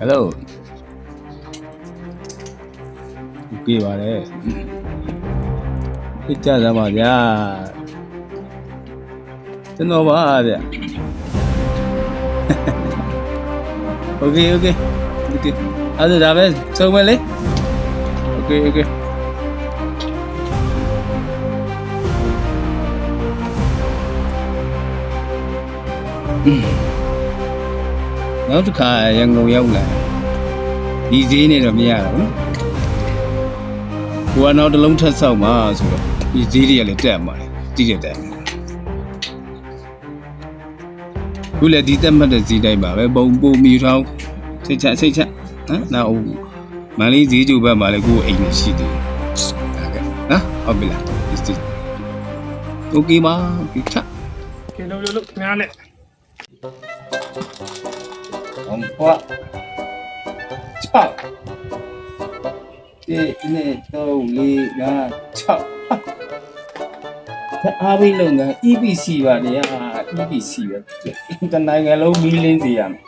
Hello. Okay ပါတယ်ဖြစ်ကြစမ်းပါဗျာကျွန်တော်ပါဗျာ Okay အဲ့ဒါပဲဆုံးမလေး Okayနောက်တစ်ခါရန်ကုန်ရောက်လာဒီဈေးနဲ့တော့မရတော့ဘူးကိုကနောက်တစ်လုံးထပ်ဆောက်မှာဆိုတော့ဒီဈေးတွေကလည်းတက်မှာတိတက်ခုလည်းဒီတက်မှတ်တဲ့ဈေးတိုင်းပါပဲပုံမီထောင်းစိတ်ချနော်နောက်မန္တလေးဈေးကျုပ်ဘက်မှာလည်းကိုယ်အိမ်နေရှိသေးတယ်နော်ဟုတ်ပြီလားโอเคပါပြီချโอเคလို့ခင်ဗျားနဲ့ဟုတ်6ဒီနေ့တော့လေးက6အားပေးလုပ်ငန်း EPC ပါလေEPC ပဲတနိုင်ငံလုံးမီးလင်းစီရမယ်